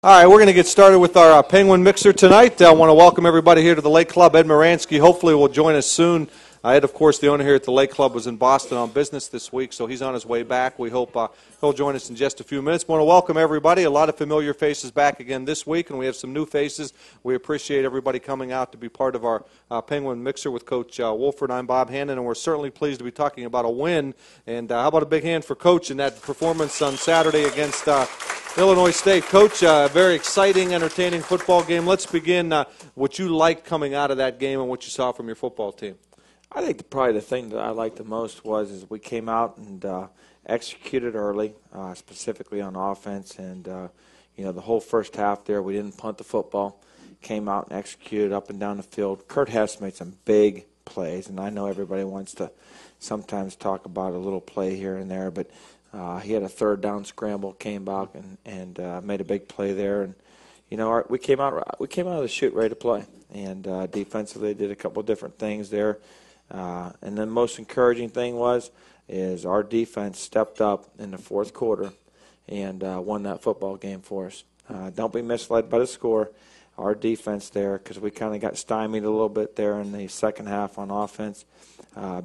All right, we're going to get started with our Penguin Mixer tonight. I want to welcome everybody here to the Lake Club. Ed Moransky hopefully will join us soon. Ed, of course, the owner here at the Lake Club, was in Boston on business this week, so he's on his way back. We hope he'll join us in just a few minutes. I want to welcome everybody. A lot of familiar faces back again this week, and we have some new faces. We appreciate everybody coming out to be part of our Penguin Mixer with Coach Wolford. I'm Bob Hannon, and we're certainly pleased to be talking about a win. And how about a big hand for Coach in that performance on Saturday against Illinois State. Coach, a very exciting, entertaining football game. Let's begin what you liked coming out of that game and what you saw from your football team. I think probably the thing that I liked the most was we came out and executed early, specifically on offense. And, the whole first half there, we didn't punt the football. Came out and executed up and down the field. Kurt Hess made some big plays, and I know everybody wants to sometimes talk about a little play here and there, but he had a third down scramble, came back and made a big play there. And, we came out of the chute ready to play. And defensively did a couple of different things there. And the most encouraging thing is our defense stepped up in the fourth quarter and won that football game for us. Don't be misled by the score. Our defense there, because we kind of got stymied a little bit there in the second half on offense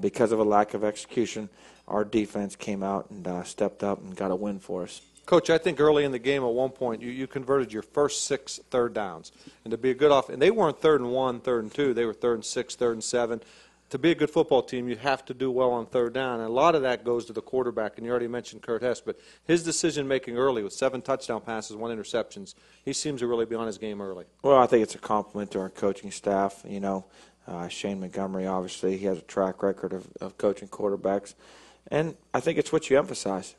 because of a lack of execution. Our defense came out and stepped up and got a win for us. Coach, I think early in the game at one point you converted your first 6 third downs. And to be a good offense, and they weren't 3rd and 1, 3rd and 2. They were 3rd and 6, 3rd and 7. To be a good football team, you have to do well on third down. And a lot of that goes to the quarterback. And you already mentioned Kurt Hess, but his decision-making early with 7 touchdown passes, 1 interceptions, he seems to really be on his game early. Well, I think it's a compliment to our coaching staff. Shane Montgomery, obviously, he has a track record of coaching quarterbacks. And I think it's what you emphasize,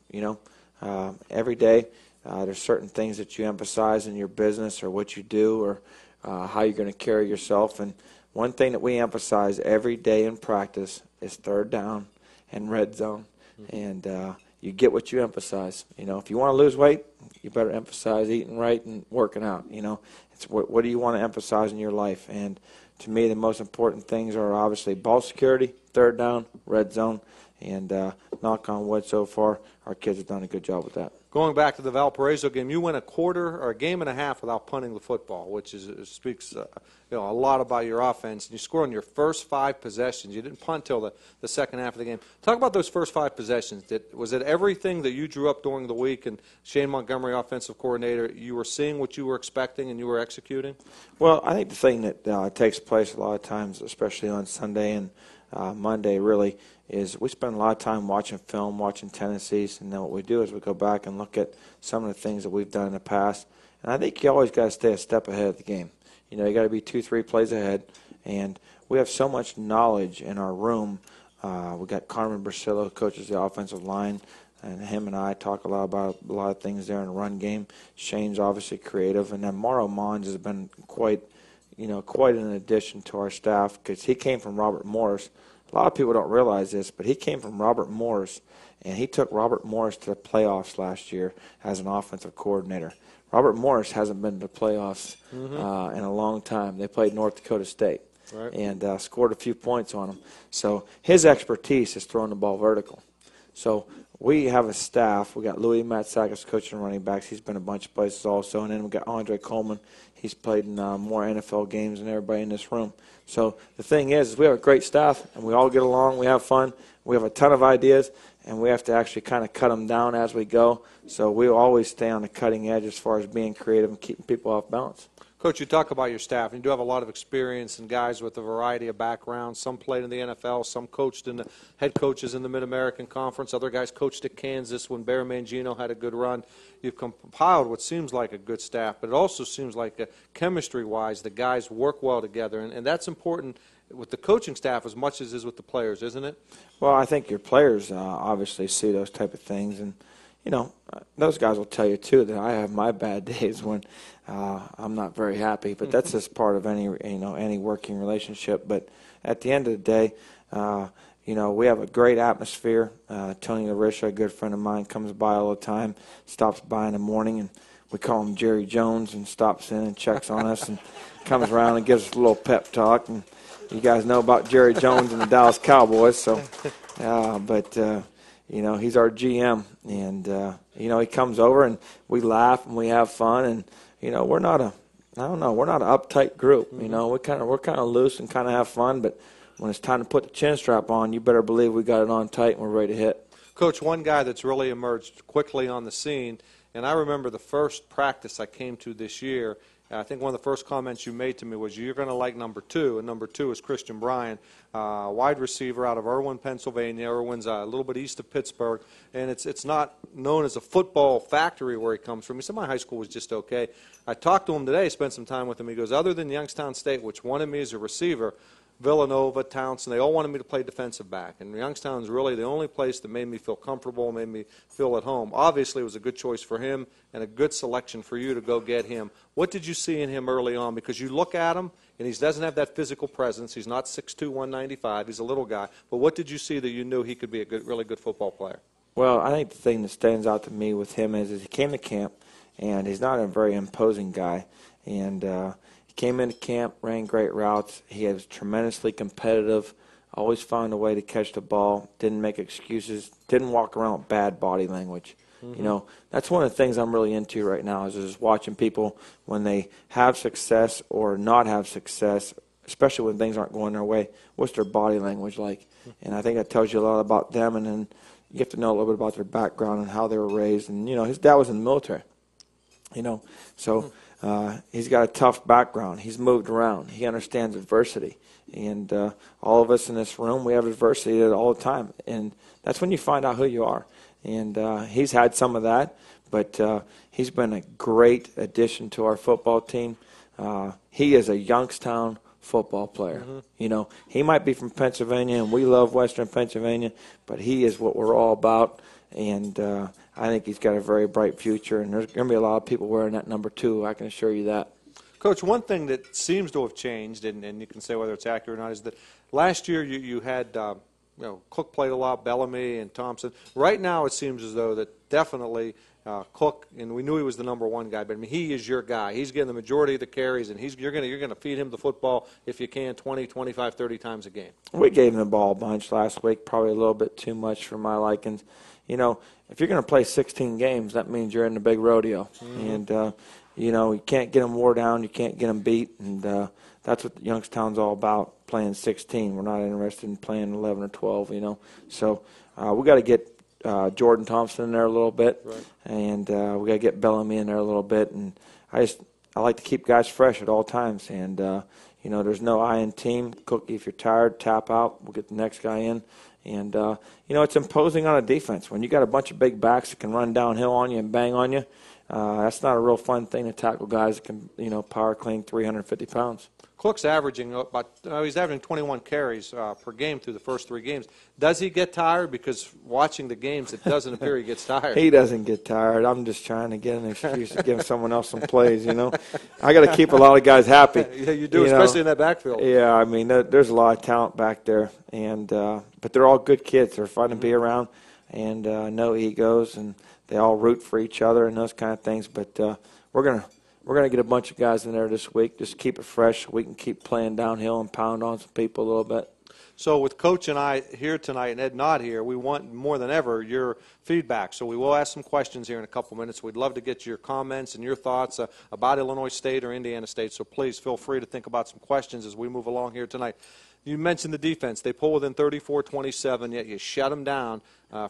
Every day there's certain things that you emphasize in your business or what you do or how you're going to carry yourself. And one thing that we emphasize every day in practice is third down and red zone. Mm-hmm. And you get what you emphasize. If you want to lose weight, you better emphasize eating right and working out. It's what do you want to emphasize in your life? And to me, the most important things are obviously ball security, third down, red zone. And knock on wood, so far, our kids have done a good job with that. Going back to the Valparaiso game, you went a quarter or a game and a half without punting the football, which speaks a lot about your offense. And you scored on your first 5 possessions. You didn't punt till the second half of the game. Talk about those first 5 possessions. Was it everything that you drew up during the week and Shane Montgomery, offensive coordinator, you were seeing what you were expecting and you were executing? Well, I think the thing that takes place a lot of times, especially on Sunday and Monday, really, is we spend a lot of time watching film, watching tendencies, and then what we do is we go back and look at some of the things that we've done in the past. And I think you always got to stay a step ahead of the game. You got to be 2-3 plays ahead, and we have so much knowledge in our room. We got Carmen Brasillo, who coaches the offensive line, and him and I talk a lot about a lot of things there in the run game. Shane's obviously creative, and then Mauro Mons has been quite an addition to our staff because he came from Robert Morris. A lot of people don't realize this, but he came from Robert Morris, and he took Robert Morris to the playoffs last year as an offensive coordinator. Robert Morris hasn't been to the playoffs in a long time. They played North Dakota State and scored a few points on them. So his expertise is throwing the ball vertical. So we have a staff. We got Louis Matsakis coaching running backs. He's been a bunch of places also. And then we got Andre Coleman. He's played in more NFL games than everybody in this room. So the thing is we have a great staff, and we all get along. We have fun. We have a ton of ideas, and we have to actually kind of cut them down as we go. So we always stay on the cutting edge as far as being creative and keeping people off balance. Coach, you talk about your staff, and you do have a lot of experience and guys with a variety of backgrounds. Some played in the NFL, some coached in the head coaches in the Mid-American Conference. Other guys coached at Kansas when Bear Mangino had a good run. You've compiled what seems like a good staff, but it also seems like chemistry-wise the guys work well together, and that's important with the coaching staff as much as it is with the players, isn't it? Well, I think your players obviously see those type of things, and those guys will tell you too that I have my bad days when I'm not very happy. But that's just part of any working relationship. But at the end of the day, we have a great atmosphere. Tony LaRisha, a good friend of mine, comes by all the time, stops by in the morning, and we call him Jerry Jones, and stops in and checks on us and comes around and gives us a little pep talk. And you guys know about Jerry Jones and the Dallas Cowboys, so he's our GM, and he comes over and we laugh and we have fun, and we're not an uptight group. Mm-hmm. We're kind of loose and kind of have fun, but when it's time to put the chin strap on, you better believe we got it on tight and we're ready to hit. Coach, one guy that's really emerged quickly on the scene, and I remember the first practice I came to this year, I think one of the first comments you made to me was you're going to like number 2, and number 2 is Christian Bryan, wide receiver out of Irwin, Pennsylvania. Irwin's a little bit east of Pittsburgh, and it's not known as a football factory where he comes from. He said, my high school was just okay. I talked to him today, spent some time with him. He goes, other than Youngstown State, which wanted me as a receiver, Villanova, Townsend, they all wanted me to play defensive back. And Youngstown's really the only place that made me feel comfortable, made me feel at home. Obviously, it was a good choice for him and a good selection for you to go get him. What did you see in him early on? Because you look at him, and he doesn't have that physical presence. He's not 6'2", 195. He's a little guy. But what did you see that you knew he could be a really good football player? Well, I think the thing that stands out to me with him is he came to camp, and he's not a very imposing guy. And he came into camp, ran great routes. He was tremendously competitive, always found a way to catch the ball, didn't make excuses, didn't walk around with bad body language. Mm-hmm. That's one of the things I'm really into right now is just watching people when they have success or not have success, especially when things aren't going their way, what's their body language like? And I think that tells you a lot about them, and then you have to know a little bit about their background and how they were raised. And, his dad was in the military, so he's got a tough background. He's moved around. He understands adversity. And all of us in this room, we have adversity all the time. And that's when you find out who you are. And he's had some of that, but he's been a great addition to our football team. He is a Youngstown football player. Mm-hmm. He might be from Pennsylvania, and we love Western Pennsylvania, but he is what we're all about. And I think he's got a very bright future, and there's going to be a lot of people wearing that number 2, I can assure you that. Coach, one thing that seems to have changed, and you can say whether it's accurate or not, is that last year you had Cook played a lot, Bellamy and Thompson. Right now it seems as though that definitely Cook, and we knew he was the number 1 guy, but he is your guy. He's getting the majority of the carries, and you're going to feed him the football if you can 20, 25, 30 times a game. We gave him the ball a bunch last week, probably a little bit too much for my likings. If you're going to play 16 games, that means you're in the big rodeo. Mm-hmm. And, you can't get them wore down, you can't get them beat, and that's what Youngstown's all about, playing 16. We're not interested in playing 11 or 12, So we got to get Jordan Thompson in there a little bit, right. And we got to get Bellamy in there a little bit. And I like to keep guys fresh at all times. And, there's no I in team. Cookie, if you're tired, tap out. We'll get the next guy in. And, it's imposing on a defense. When you got a bunch of big backs that can run downhill on you and bang on you, that's not a real fun thing to tackle guys that can, power clean 350 pounds. Cook's averaging he's averaging 21 carries per game through the first 3 games. Does he get tired? Because watching the games, it doesn't appear he gets tired. He doesn't get tired. I'm just trying to get an excuse to give someone else some plays, I got to keep a lot of guys happy. Yeah, you do, especially in that backfield. Yeah, I mean, there's a lot of talent back there, and but they're all good kids. They're fun to be around, and no egos, and they all root for each other and those kind of things. But we're gonna get a bunch of guys in there this week. Just keep it fresh. We can keep playing downhill and pound on some people a little bit. So with Coach and I here tonight and Ed not here, we want more than ever your feedback. So we will ask some questions here in a couple minutes. We'd love to get your comments and your thoughts about Illinois State or Indiana State. So please feel free to think about some questions as we move along here tonight. You mentioned the defense. They pull within 34-27, yet you shut them down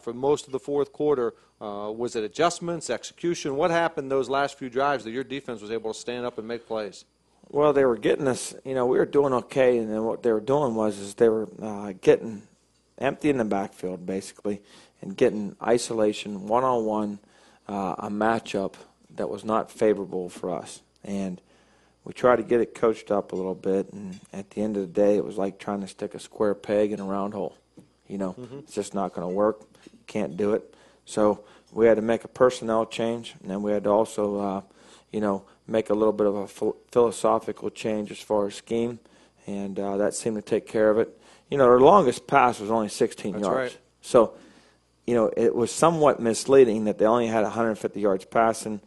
for most of the fourth quarter. Was it adjustments, execution? What happened those last few drives that your defense was able to stand up and make plays? Well, they were getting us, we were doing okay, and then what they were doing was they were getting empty in the backfield, basically, and getting isolation, one-on-one, a matchup that was not favorable for us. And we tried to get it coached up a little bit, and at the end of the day, it was like trying to stick a square peg in a round hole. It's just not going to work. You can't do it. So we had to make a personnel change, and then we had to also, make a little bit of a philosophical change as far as scheme, and that seemed to take care of it. Their longest pass was only 16 That's yards. Right. So, it was somewhat misleading that they only had 150 yards passing,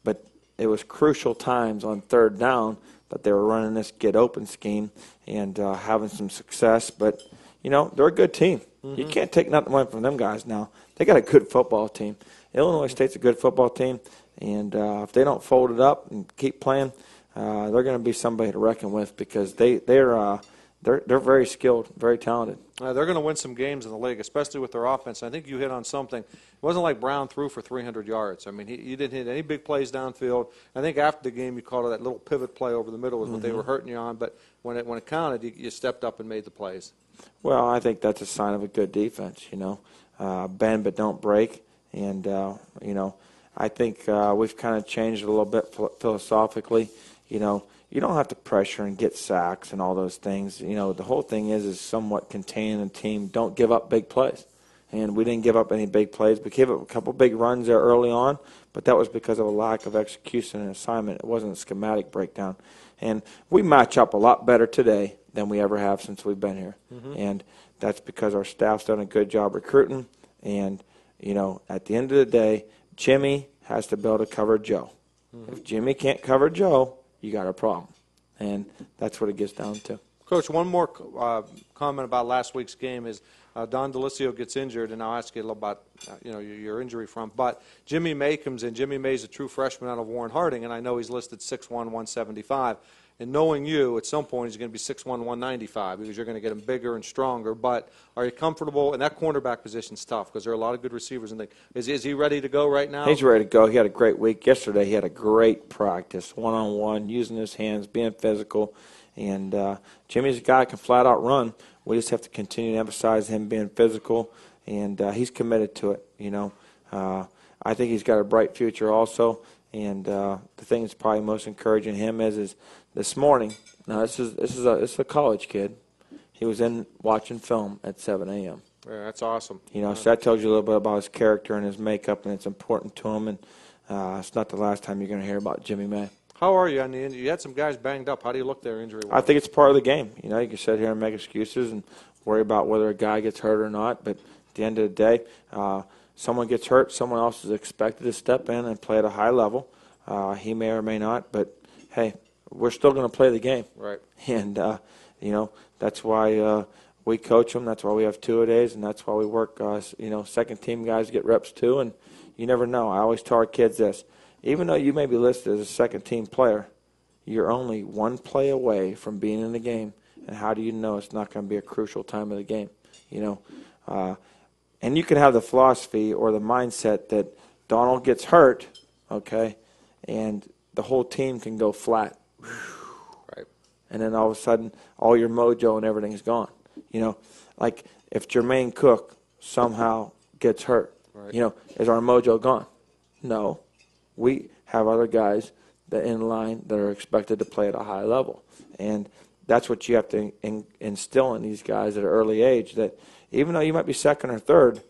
but it was crucial times on third down that they were running this get open scheme and having some success. But, they're a good team. You can't take nothing away from them guys now. They got a good football team. Illinois State's a good football team, and if they don't fold it up and keep playing, they're going to be somebody to reckon with because they're very skilled, very talented. They're going to win some games in the league, especially with their offense. I think you hit on something. It wasn't like Brown threw for 300 yards. I mean, he didn't hit any big plays downfield. I think after the game you called it that little pivot play over the middle was what they were hurting you on. But when it counted, you stepped up and made the plays. Well, I think that's a sign of a good defense, bend but don't break. And, I think we've kind of changed it a little bit philosophically. You don't have to pressure and get sacks and all those things. The whole thing is somewhat containing the team. Don't give up big plays. And we didn't give up any big plays. We gave up a couple big runs there early on, but that was because of a lack of execution and assignment. It wasn't a schematic breakdown. And we match up a lot better today than we ever have since we've been here. And that's because our staff's done a good job recruiting. And, at the end of the day, Jimmy has to be able to cover Joe. If Jimmy can't cover Joe, you got a problem. And that's what it gets down to. Coach, one more comment about last week's game is Don Delisio gets injured, and I'll ask you a little about your injury front. But Jimmy May comes in. Jimmy May's a true freshman out of Warren Harding, and I know he's listed 6'1", 175. And knowing you, at some point he's going to be 6'1", 195 because you're going to get him bigger and stronger. But are you comfortable? And that cornerback position's tough because there are a lot of good receivers. And is he ready to go right now? He's ready to go. He had a great week. Yesterday he had a great practice, one-on-one, using his hands, being physical. And Jimmy's a guy that can flat out run. We just have to continue to emphasize him being physical, and he's committed to it. I think he's got a bright future also. And the thing that's probably most encouraging him is this morning. Now this is a college kid. He was in watching film at 7 a.m. Yeah, that's awesome. So that tells you a little bit about his character and his makeup, and it's important to him. And it's not the last time you're going to hear about Jimmy May. How are you? I mean, you had some guys banged up. How do you look there injury-wise? I think it's part of the game. You can sit here and make excuses and worry about whether a guy gets hurt or not. But at the end of the day, someone gets hurt, someone else is expected to step in and play at a high level. He may or may not, but, hey, we're still going to play the game. Right. And, that's why we coach them. That's why we have two-a-days, and that's why we work, second-team guys get reps too. And you never know. I always tell our kids this. Even though you may be listed as a second-team player, you're only one play away from being in the game. And how do you know it's not going to be a crucial time of the game? And you can have the philosophy or the mindset that Donald gets hurt, okay, and the whole team can go flat. Right. And then all of a sudden, all your mojo and everything is gone. Like if Jermaine Cook somehow gets hurt, right. Is our mojo gone? No. We have other guys that in line that are expected to play at a high level. And that's what you have to instill in these guys at an early age, that even though you might be second or third,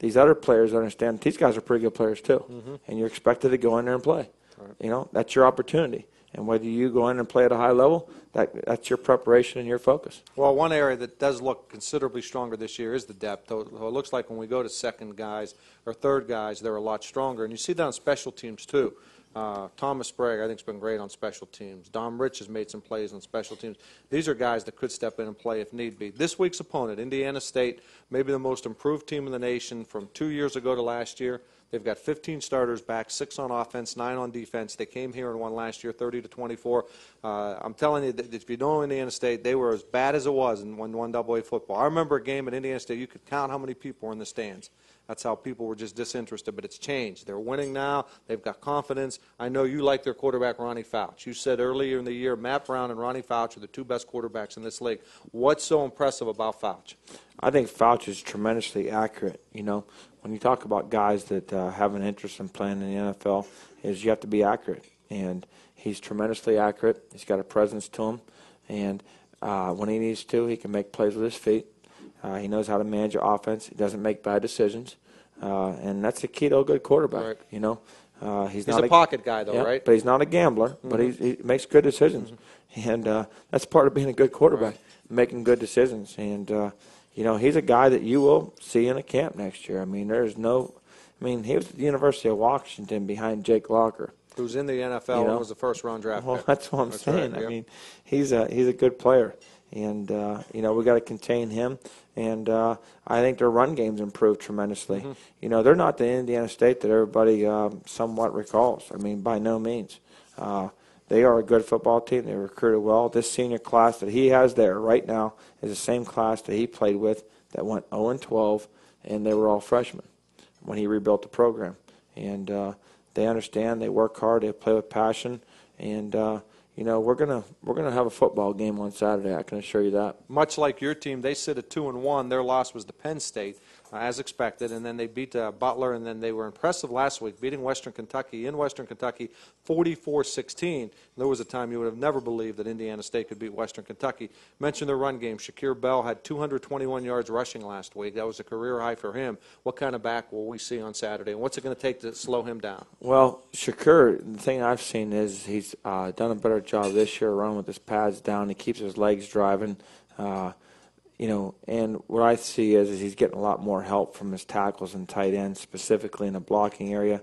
these other players understand these guys are pretty good players too. And you're expected to go in there and play. Right. That's your opportunity. And whether you go in and play at a high level, that's your preparation and your focus. Well, one area that does look considerably stronger this year is the depth. It looks like when we go to second guys or third guys, they're a lot stronger. And you see that on special teams, too. Thomas Sprague, I think, has been great on special teams. Dom Rich has made some plays on special teams. These are guys that could step in and play if need be. This week's opponent, Indiana State, maybe the most improved team in the nation from 2 years ago to last year. They've got 15 starters back, 6 on offense, 9 on defense. They came here and won last year 30-24. I'm telling you that if you don't know Indiana State, they were as bad as it was in 1AA football. I remember a game at Indiana State, you could count how many people were in the stands. That's how people were just disinterested, but it's changed. They're winning now. They've got confidence. I know you like their quarterback, Ronnie Fouch. You said earlier in the year, Matt Brown and Ronnie Fouch are the two best quarterbacks in this league. What's so impressive about Fouch? I think Fouch is tremendously accurate. When you talk about guys that have an interest in playing in the NFL, is you have to be accurate. And he's tremendously accurate. He's got a presence to him. And when he needs to, he can make plays with his feet. He knows how to manage your offense. He doesn't make bad decisions. And that's the key to a good quarterback. Right. He's not a pocket guy, though, right? But he's not a gambler. But he makes good decisions. And that's part of being a good quarterback, making good decisions. And, he's a guy that you will see in a camp next year. He was at the University of Washington behind Jake Locker. Who's in the NFL and was the first-round draft pick. Well, that's what I'm saying. Right, he's a good player. And, we got to contain him. And I think their run game's improved tremendously. They're not the Indiana State that everybody somewhat recalls. I mean, by no means. They are a good football team. They recruited well. This senior class that he has there right now is the same class that he played with that went 0-12, and they were all freshmen when he rebuilt the program. And they understand. They work hard. They play with passion. And we're gonna have a football game on Saturday. I can assure you that. Much like your team, they sit at 2-1. Their loss was to Penn State, as expected, and then they beat Butler, and then they were impressive last week, beating Western Kentucky in Western Kentucky 44-16. There was a time you would have never believed that Indiana State could beat Western Kentucky. Mentioned their run game. Shakir Bell had 221 yards rushing last week. That was a career high for him. What kind of back will we see on Saturday, and what's it going to take to slow him down? Well, Shakir, the thing I've seen is he's done a better job this year running with his pads down. He keeps his legs driving. And what I see is he's getting a lot more help from his tackles and tight ends, specifically in the blocking area.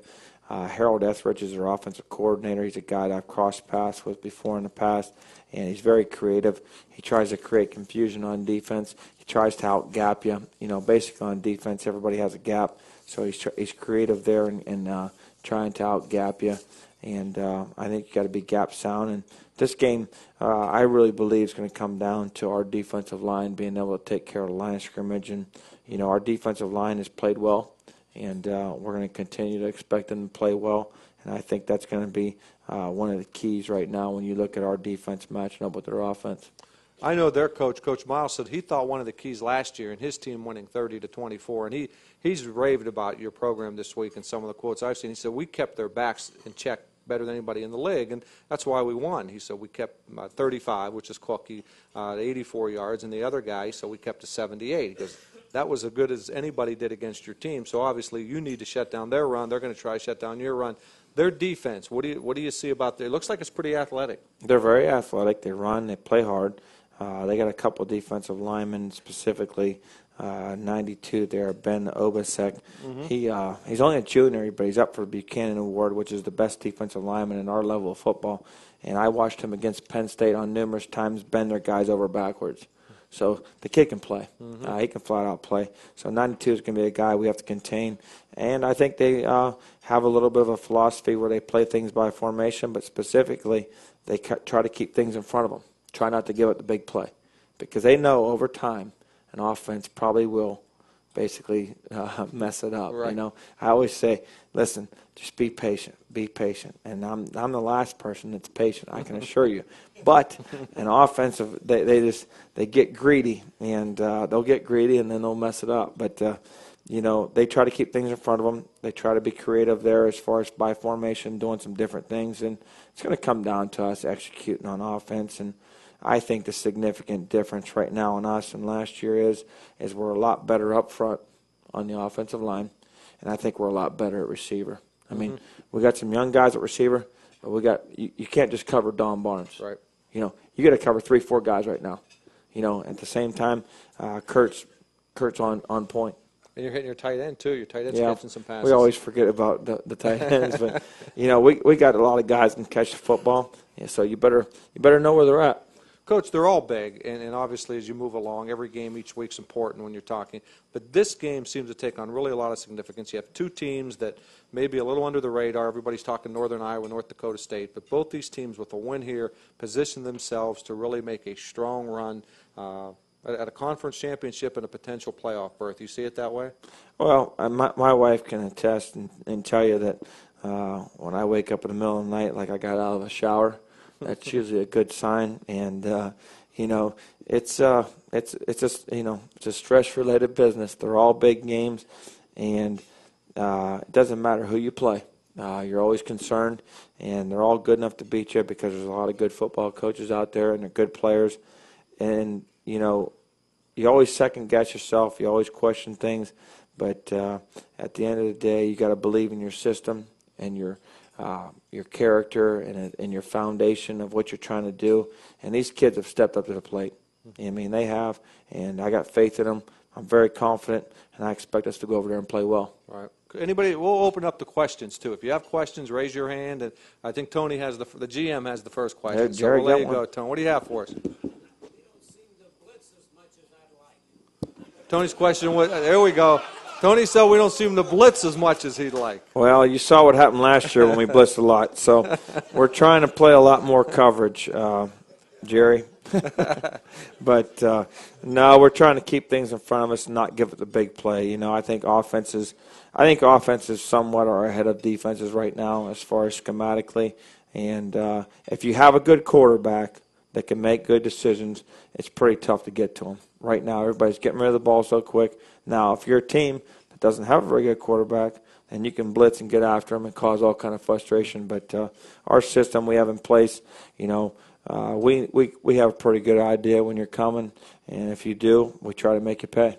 Harold Etheridge is their offensive coordinator. He's a guy that I've crossed paths with before in the past, and he's very creative. He tries to create confusion on defense. He tries to out-gap you. Basically on defense, everybody has a gap, so he's creative there and trying to out-gap you. And I think you got to be gap sound. And this game, I really believe, is going to come down to our defensive line being able to take care of the line of scrimmage. And our defensive line has played well, and we're going to continue to expect them to play well. And I think that's going to be one of the keys right now when you look at our defense matching up with their offense. I know their coach, Coach Miles, said he thought one of the keys last year in his team winning 30-24, and he's raved about your program this week in some of the quotes I've seen. He said we kept their backs in check better than anybody in the league, and that's why we won. He said we kept 35, which is Cookie, 84 yards, and the other guy, so we kept to 78. Because that was as good as anybody did against your team. So obviously you need to shut down their run. They're going to try to shut down your run. Their defense, what do you see about there? It looks like it's pretty athletic. They're very athletic. They run. They play hard. They got a couple defensive linemen, specifically 92 there, Ben Obasek. He's only a junior, but he's up for the Buchanan Award, which is the best defensive lineman in our level of football. And I watched him against Penn State on numerous times bend their guys over backwards. So the kid can play. He can flat out play. So 92 is going to be a guy we have to contain. And I think they have a little bit of a philosophy where they play things by formation, but specifically they try to keep things in front of them. Try not to give it the big play, because they know over time an offense probably will basically mess it up. Right. I always say, listen, just be patient, and I'm the last person that's patient, I can assure you. But an offensive, they get greedy, and they'll get greedy, and then they'll mess it up. But they try to keep things in front of them. They try to be creative there as far as by formation, doing some different things, and it's going to come down to us executing on offense. And I think the significant difference right now in us and last year is we're a lot better up front on the offensive line, and I think we're a lot better at receiver. I mean, we got some young guys at receiver, but you can't just cover Don Barnes. Right. You got to cover 3-4 guys right now. At the same time, Kurt's on point. And you're hitting your tight end, too. Your tight end's catching some passes. We always forget about the tight ends. But, we got a lot of guys that can catch the football, so you better know where they're at. Coach, they're all big, and obviously as you move along, every game each week's important when you're talking. But this game seems to take on really a lot of significance. You have two teams that may be a little under the radar. Everybody's talking Northern Iowa, North Dakota State. But both these teams with a win here position themselves to really make a strong run at a conference championship and a potential playoff berth. You see it that way? Well, my wife can attest and tell you that when I wake up in the middle of the night like I got out of a shower, that's usually a good sign. And it's just it's a stress-related business. They're all big games, and it doesn't matter who you play. You're always concerned, and they're all good enough to beat you because there's a lot of good football coaches out there, and they're good players. And you always second-guess yourself. You always question things. But at the end of the day, you got to believe in your system and your character and your foundation of what you're trying to do. And these kids have stepped up to the plate. I mean, they have, and I got faith in them. I'm very confident, and I expect us to go over there and play well. All right. Anybody? We'll open up the questions too. If you have questions, raise your hand. And I think Tony has the GM has the first question. Jerry, so we'll let you go, Tony. What do you have for us? We don't seem Tony's question was, there we go. Tony said we don't seem to blitz as much as he'd like. Well, you saw what happened last year when we blitzed a lot. So we're trying to play a lot more coverage, Jerry. But, no, we're trying to keep things in front of us and not give it the big play. You know, I think offenses somewhat are ahead of defenses right now as far as schematically. And if you have a good quarterback that can make good decisions, it's pretty tough to get to them. Right now, everybody's getting rid of the ball so quick. Now, if you're a team that doesn't have a very good quarterback, then you can blitz and get after them and cause all kind of frustration. But our system we have in place, you know, we have a pretty good idea when you're coming, and if you do, we try to make you pay.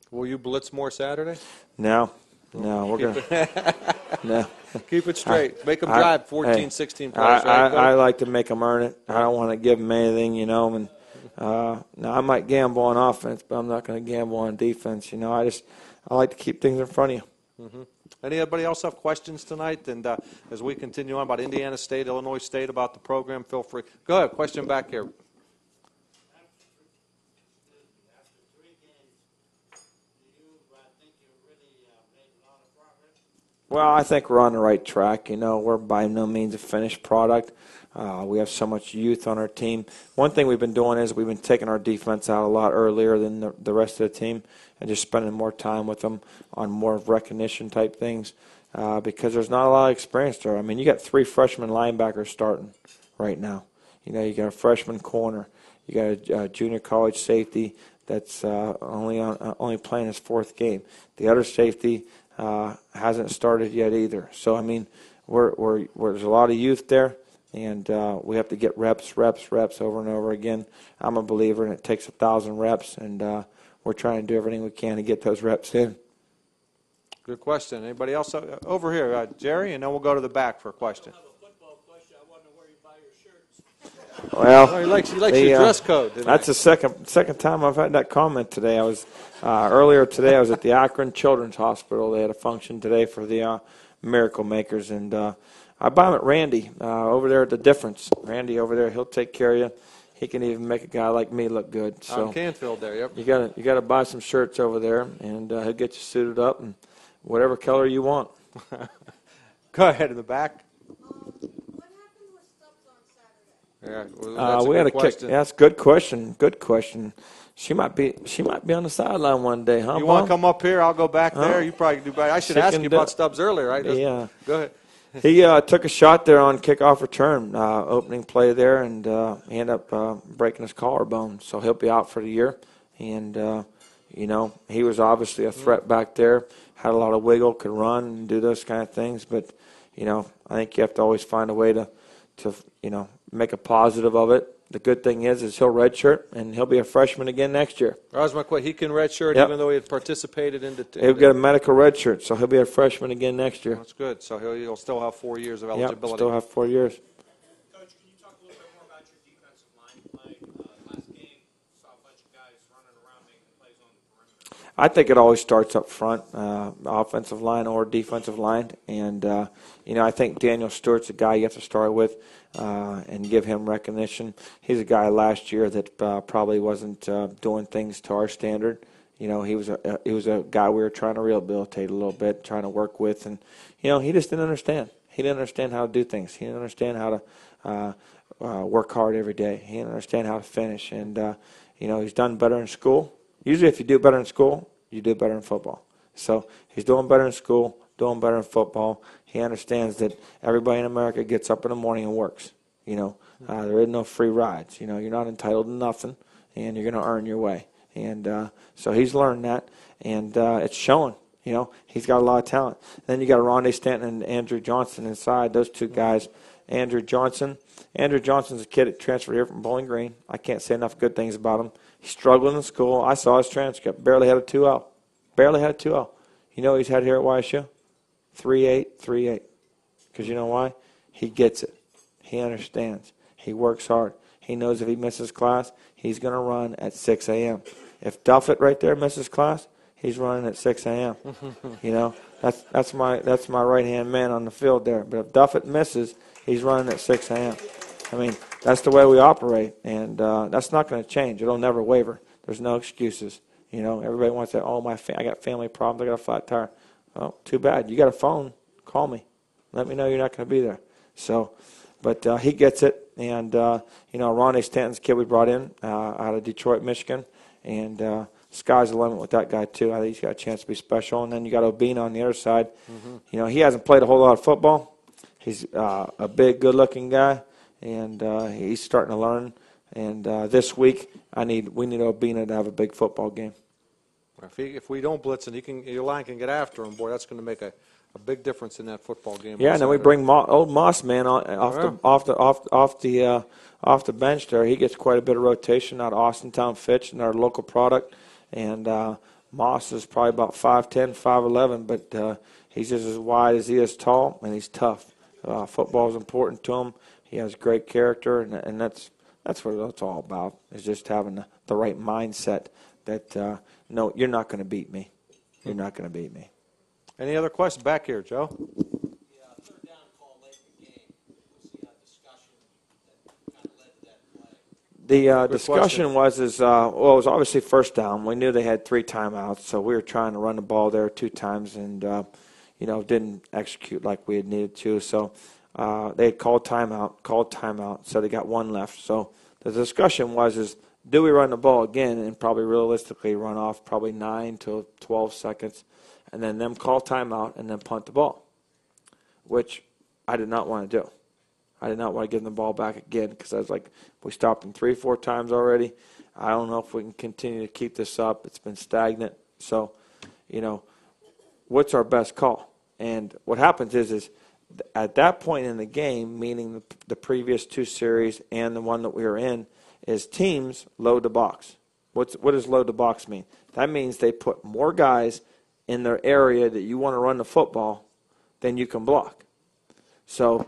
Will you blitz more Saturday? No, we're going to. No. Keep it straight. Make them drive 14, 16 plays. I like to make them earn it. I don't want to give them anything, you know. And now I might gamble on offense, but I'm not going to gamble on defense. You know, I like to keep things in front of you. Mm-hmm. Anybody else have questions tonight? And as we continue on about Indiana State, Illinois State, about the program, feel free. Go ahead. Question back here. Well, I think we're on the right track. You know, we're by no means a finished product. We have so much youth on our team. One thing we've been doing is we've been taking our defense out a lot earlier than the rest of the team and just spending more time with them on more recognition type things because there's not a lot of experience there. I mean, you got 3 freshman linebackers starting right now. You know, you got a freshman corner. You got a junior college safety that's only playing his 4th game. The other safety hasn't started yet either. So, I mean, there's a lot of youth there, and we have to get reps over and over again. I'm a believer, and it takes 1,000 reps, and we're trying to do everything we can to get those reps in. Good question. Anybody else? Over here, Jerry, and then we'll go to the back for a question. Well, he likes your dress code. That's the second time I've had that comment today. I was earlier today. I was at the Akron Children's Hospital. They had a function today for the Miracle Makers, and I bought at Randy over there at the Difference. Randy over there, he'll take care of you. He can even make a guy like me look good. So on Canfield there, yep. You gotta buy some shirts over there, and he'll get you suited up and whatever color you want. Go ahead in the back. Yeah, well, we had a kick. Yeah, that's a good question. Good question. She might be on the sideline one day, huh? You want to come up here? I'll go back there. You probably can do better. I should ask you about Stubbs earlier, right? Yeah. Go ahead. He took a shot there on kickoff return, opening play there, and he ended up breaking his collarbone. So he'll be out for the year. And you know, he was obviously a threat back there. Had a lot of wiggle, could run and do those kind of things. But you know, I think you have to always find a way to make a positive of it. The good thing is he'll redshirt, and he'll be a freshman again next year. That was my question. He can redshirt even though he had participated in the he'll get a medical redshirt, so he'll be a freshman again next year. That's good. So he'll still have 4 years of eligibility. Yep, still have 4 years. Coach, can you talk a little bit more about your defensive line play? Last game, saw a bunch of guys running around making plays on the perimeter. I think it always starts up front, offensive line or defensive line. And, I think Daniel Stewart's a guy you have to start with and give him recognition. He's a guy last year that probably wasn't doing things to our standard. You know, he was a guy we were trying to rehabilitate a little bit, trying to work with. And, he just didn't understand. He didn't understand how to do things. He didn't understand how to work hard every day. He didn't understand how to finish. And, he's done better in school. Usually if you do better in school, you do better in football. So he's doing better in school, doing better in football. He understands that everybody in America gets up in the morning and works. There is no free rides. You're not entitled to nothing, and you're going to earn your way. And so he's learned that, and it's showing. He's got a lot of talent. Then you got Rondé Stanton and Andrew Johnson inside. Those two guys. Andrew Johnson's a kid that transferred here from Bowling Green. I can't say enough good things about him. He struggled in school. I saw his transcript. Barely had a 2L. You know he's had here at YSU? 3.8. Because you know why? He gets it. He understands. He works hard. He knows if he misses class, he's going to run at 6 a.m. If Duffett right there misses class, he's running at 6 a.m. That's my right-hand man on the field there. But if Duffett misses, he's running at 6 a.m. I mean, that's the way we operate, and that's not going to change. It'll never waver. There's no excuses. You know, everybody wants that, oh, I got family problems, I got a flat tire. Well, too bad. You got a phone, call me. Let me know you're not going to be there. So, but he gets it. And, you know, Ronnie Stanton's kid we brought in out of Detroit, Michigan. And sky's the limit with that guy, too. I think he's got a chance to be special. And then you got Obina on the other side. Mm-hmm. You know, he hasn't played a whole lot of football. He's a big, good-looking guy, and he's starting to learn. And this week, we need Obina to have a big football game. If we don't blitz and your line can get after him, boy, that's going to make a big difference in that football game. Yeah, and then we bring old Moss man off the bench there. He gets quite a bit of rotation out of Austintown Fitch and our local product. And Moss is probably about 5'10", 5'11", but he's just as wide as he is tall, and he's tough. Football is important to him. He has great character, and that's what it's all about, is just having the right mindset that, no, you're not going to beat me. You're not going to beat me. Any other questions? Back here, Joe. Third down call late in the game. What's the discussion that kind of led to that play? The discussion was it was obviously first down. We knew they had 3 timeouts, so we were trying to run the ball there 2 times and, didn't execute like we had needed to. So they had called timeout, so they got 1 left. So the discussion was do we run the ball again and probably realistically run off probably 9 to 12 seconds and then them call timeout and then punt the ball, which I did not want to do. I did not want to give them the ball back again because I was like, we stopped them 3-4 times already. I don't know if we can continue to keep this up. It's been stagnant. So, what's our best call? And what happens is at that point in the game, meaning the previous 2 series and the one that we were in, is teams load the box. What does load the box mean? That means they put more guys in their area that you want to run the football than you can block. So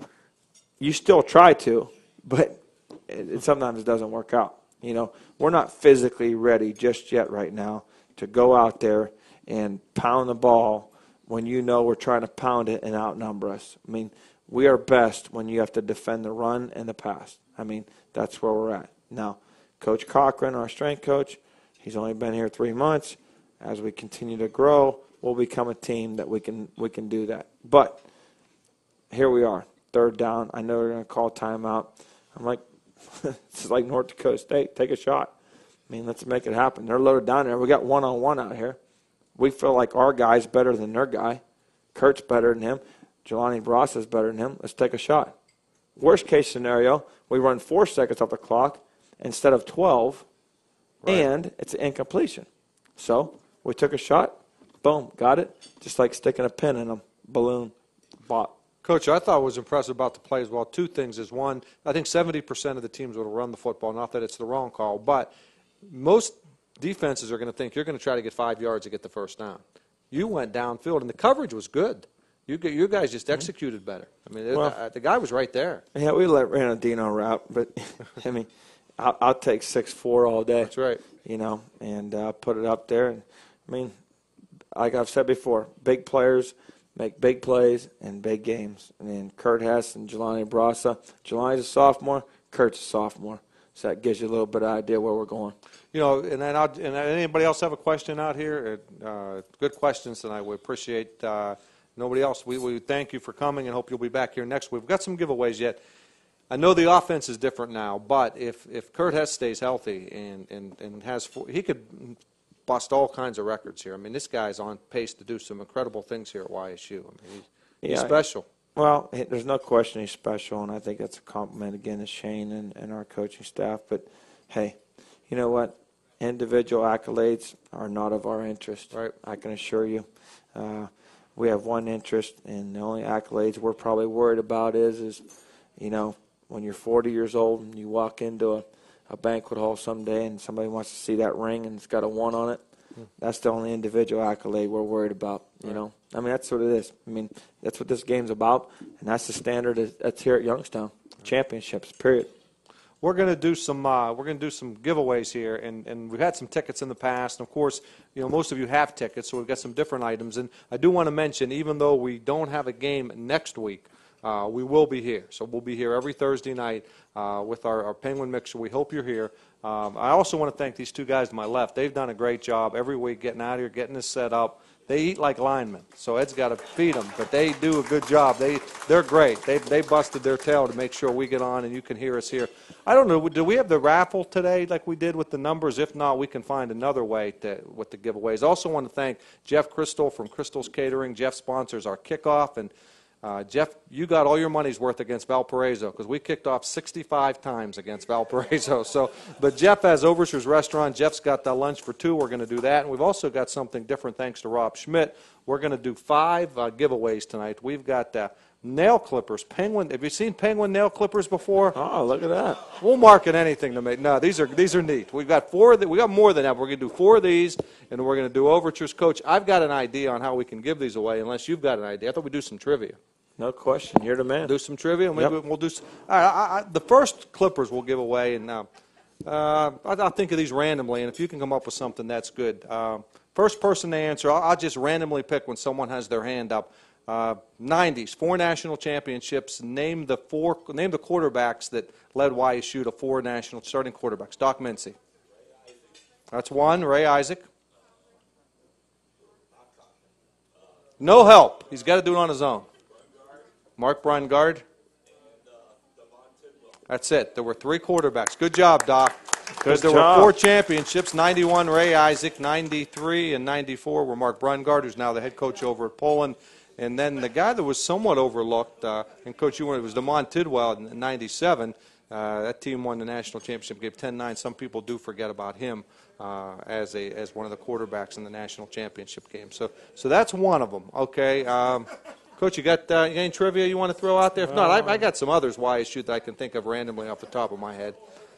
you still try to, but it sometimes doesn't work out. We're not physically ready just yet right now to go out there and pound the ball when we're trying to pound it and outnumber us. I mean, we are best when you have to defend the run and the pass. I mean, that's where we're at. Now, Coach Cochran, our strength coach, he's only been here 3 months. As we continue to grow, we'll become a team that we can do that. But here we are, third down. I know they're going to call timeout. I'm like, this is like North Dakota State. Take a shot. I mean, let's make it happen. They're loaded down there. We got one-on-one out here. We feel like our guy's better than their guy. Kurt's better than him. Jelani Brassa's better than him. Let's take a shot. Worst case scenario, we run 4 seconds off the clock instead of 12, right, and it's an incompletion. So we took a shot. Boom, got it. Just like sticking a pin in a balloon. Bought. Coach, I thought was impressive about the play as well. 2 things is, one, I think 70% of the teams will run the football. Not that it's the wrong call, but most defenses are going to think you're going to try to get 5 yards to get the first down. You went downfield, and the coverage was good. You guys just executed better. I mean, the guy was right there. Yeah, we ran a Dino route, but, I mean, I'll take 6'4" all day. That's right. And put it up there. And, I mean, like I've said before, big players make big plays and big games. And Kurt Hess and Jelani Brassa. Jelani's a sophomore. Kurt's a sophomore. So that gives you a little bit of idea where we're going. And anybody else have a question out here? Good questions tonight. We appreciate nobody else. We thank you for coming and hope you'll be back here next week. We've got some giveaways yet. I know the offense is different now, but if Kurt Hess stays healthy and has he could bust all kinds of records here. I mean, this guy's on pace to do some incredible things here at YSU. I mean, he's special. Well, there's no question he's special, and I think that's a compliment again to Shane and our coaching staff. But, hey, you know what? Individual accolades are not of our interest. Right. I can assure you. We have one interest, and the only accolades we're probably worried about is when you're 40 years old and you walk into a banquet hall someday and somebody wants to see that ring and it's got a 1 on it, that's the only individual accolade we're worried about, you know. I mean, that's what it is. I mean, that's what this game's about, and that's the standard that's here at Youngstown. Championships, period. We're going to do some giveaways here, and we've had some tickets in the past. And of course, most of you have tickets, so we've got some different items. And I do want to mention, even though we don't have a game next week, we will be here. So we'll be here every Thursday night with our Penguin Mixer. We hope you're here. I also want to thank these two guys to my left. They've done a great job every week getting out here, getting this set up. They eat like linemen, so Ed's got to feed them, but they do a good job. They're great. They busted their tail to make sure we get on and you can hear us here. I don't know, do we have the raffle today like we did with the numbers? If not, we can find another way with the giveaways. Also want to thank Jeff Crystal from Crystal's Catering. Jeff sponsors our kickoff, and Jeff, you got all your money's worth against Valparaiso because we kicked off 65 times against Valparaiso. But Jeff has Overture's Restaurant. Jeff's got the lunch for two. We're going to do that. And we've also got something different thanks to Rob Schmidt. We're going to do 5 giveaways tonight. We've got nail clippers. Penguin. Have you seen Penguin nail clippers before? Oh, look at that. We'll market anything to make. No, these are neat. We've got 4 we got more than that. We're going to do 4 of these, and we're going to do Overture's. Coach, I've got an idea on how we can give these away unless you've got an idea. I thought we'd do some trivia. No question. You're the man. Do some trivia. Maybe Yep. we'll do. The first clippers we'll give away, and I'll think of these randomly. And if you can come up with something, that's good. First person to answer, I'll just randomly pick when someone has their hand up. 90s, 4 national championships. Name the quarterbacks that led YSU to 4 national starting quarterbacks. Doc Mincy. That's 1. Ray Isaac. No help. He's got to do it on his own. Mark Brungard. That's it. There were 3 quarterbacks. Good job, Doc. Because there were 4 championships, 91 Ray Isaac, 93 and 94 were Mark Brungard, who's now the head coach over at Poland. And then the guy that was somewhat overlooked, and Coach, it was DeMond Tidwell in 97. That team won the national championship, gave 10-9. Some people do forget about him as one of the quarterbacks in the national championship game. So that's one of them. Okay. Coach, you got any trivia you want to throw out there? If not, I got some others YSU that I can think of randomly off the top of my head.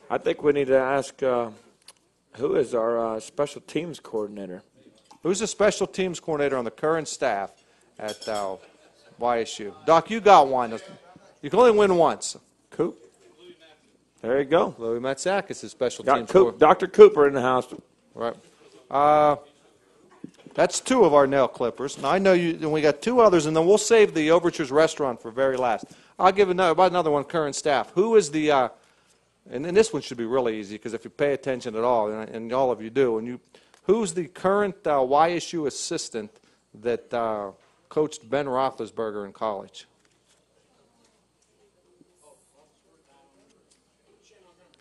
I think we need to ask who is our special teams coordinator? Who's the special teams coordinator on the current staff at YSU? Doc, you got one. You can only win once. Coop. There you go. Louis Matsakis is special teams coordinator. Dr. Cooper in the house. Right. That's 2 of our nail clippers. Now, I know you. And we got 2 others, and then we'll save the Overture's Restaurant for very last. I'll give another one, current staff. Who is the, and this one should be really easy because if you pay attention at all, and all of you do, who's the current YSU assistant that coached Ben Roethlisberger in college?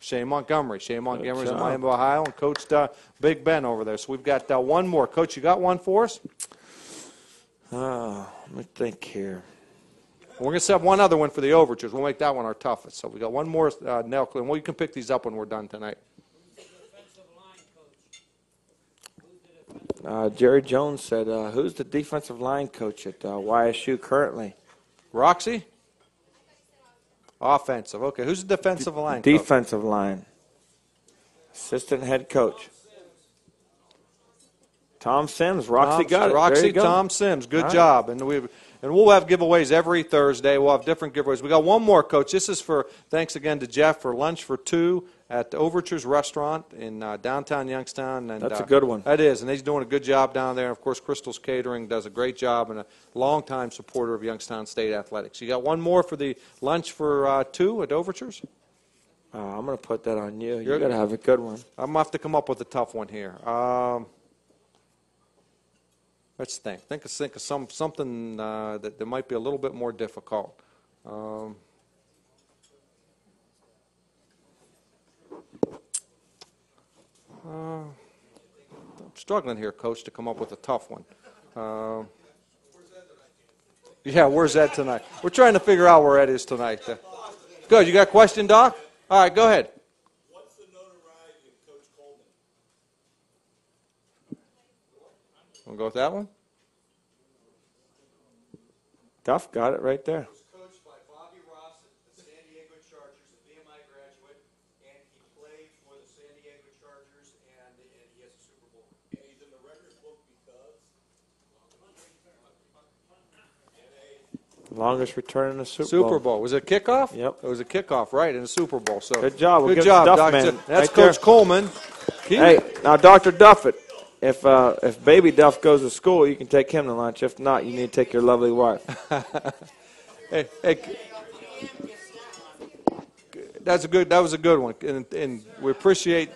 Shane Montgomery. Shane Montgomery is in Miami, Ohio, and coached Big Ben over there. So we've got one more. Coach, you got one for us? Let me think here. We're going to set one other one for the Overtures. We'll make that one our toughest. So we got one more nail clip. Well, you can pick these up when we're done tonight. Jerry Jones said, who's the defensive line coach at YSU currently? Roxy? Offensive. Okay. Who's the defensive line coach? Defensive line. Assistant head coach. Tom Sims. Roxy got it. Roxy, Tom Sims. Good job. And we'll have giveaways every Thursday. We'll have different giveaways. We got one more, Coach. This is thanks again to Jeff for lunch for 2 at the Overture's Restaurant in downtown Youngstown. And, that's a good one. That is, and he's doing a good job down there. And, of course, Crystal's Catering does a great job and a longtime supporter of Youngstown State Athletics. You got one more for the lunch for 2 at Overture's? I'm going to put that on you. You're going to have a good one. I'm going to have to come up with a tough one here. Let's think. Think of something that might be a little bit more difficult. I'm struggling here, Coach, to come up with a tough one. Yeah, where's Ed tonight? We're trying to figure out where Ed is tonight. Good. You got a question, Doc? All right, go ahead. What's the notoriety of Coach Coleman? Want to go with that one? Duff got it right there. He was coached by Bobby Ross at the San Diego Chargers, a VMI graduate, and he played for the San Diego Chargers, and he has a Super Bowl. And he's in the record book because Longest return in the Super Bowl. Was it a kickoff? Yep. It was a kickoff, right, in the Super Bowl. So good job. We'll good job, Duff, Doc. man. That's right Coach there. Coleman. Hey, now, Dr. Duffett, if baby Duff goes to school, you can take him to lunch. If not, you need to take your lovely wife. Hey, that was a good one, and we appreciate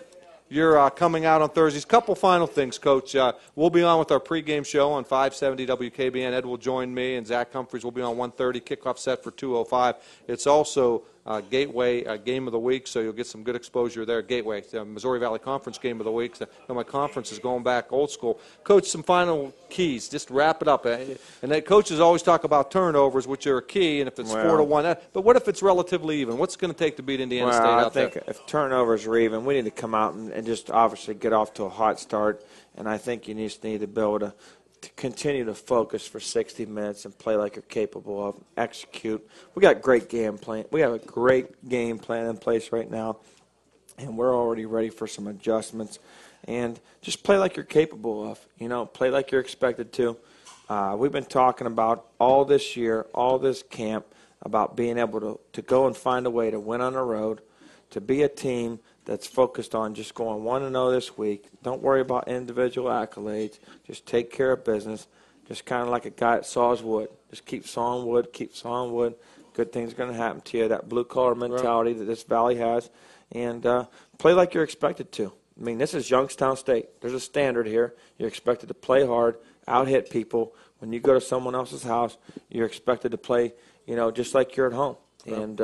your coming out on Thursdays. Couple final things, Coach. We'll be on with our pregame show on 570 WKBN. Ed will join me, and Zach Humphreys will be on 1:30. Kickoff set for 2:05. It's also Gateway Game of the Week, so you'll get some good exposure there. Gateway, Missouri Valley Conference Game of the Week. My conference is going back old school. Coach, some final keys. Just wrap it up. And then coaches always talk about turnovers, which are a key, and if it's 4-1. But what if it's relatively even? What's it going to take to beat Indiana State out there? I think if turnovers are even, we need to come out and just obviously get off to a hot start. And I think you just need to be able to continue to focus for 60 minutes and play like you're capable of, execute. We got great game plan. We have a great game plan in place right now, and we're already ready for some adjustments. And just play like you're capable of, play like you're expected to. We've been talking about all this year, all this camp, about being able to go and find a way to win on the road, to be a team that's focused on just going 1-0 this week. Don't worry about individual accolades. Just take care of business. Just kind of like a guy that saws wood. Just keep sawing wood, keep sawing wood. Good things are going to happen to you. That blue-collar mentality that this valley has. And play like you're expected to. I mean, this is Youngstown State. There's a standard here. You're expected to play hard, out-hit people. When you go to someone else's house, you're expected to play, just like you're at home. And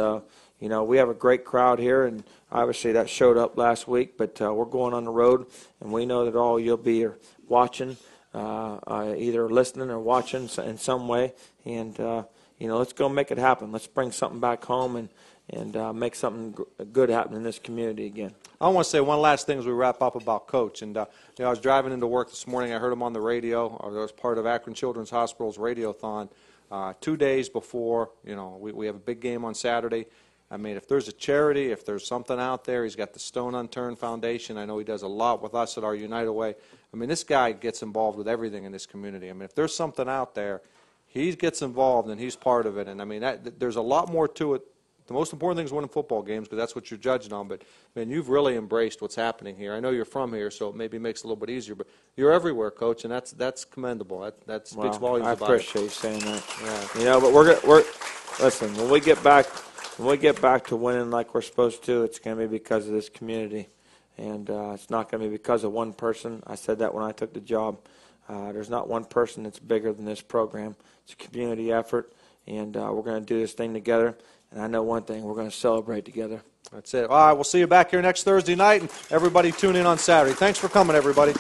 we have a great crowd here, and obviously that showed up last week, but we're going on the road, and we know that all you'll be watching, either listening or watching in some way, and, let's go make it happen. Let's bring something back home and make something good happen in this community again. I want to say one last thing as we wrap up about Coach. And I was driving into work this morning. I heard him on the radio. I was part of Akron Children's Hospital's Radiothon 2 days before. We have a big game on Saturday. I mean, if there's a charity, if there's something out there, he's got the Stone Unturned Foundation. I know he does a lot with us at our United Way. I mean, this guy gets involved with everything in this community. I mean, if there's something out there, he gets involved and he's part of it. And, I mean, there's a lot more to it. The most important thing is winning football games because that's what you're judging on. But, man, you've really embraced what's happening here. I know you're from here, so it maybe makes it a little bit easier. But you're everywhere, Coach, and that's commendable. That speaks volumes about it. I appreciate you saying that. Yeah. But we're listen, when we get back to winning like we're supposed to, it's going to be because of this community. And it's not going to be because of one person. I said that when I took the job. There's not one person that's bigger than this program. It's a community effort, and we're going to do this thing together. And I know one thing, we're going to celebrate together. That's it. All right, we'll see you back here next Thursday night, and everybody tune in on Saturday. Thanks for coming, everybody.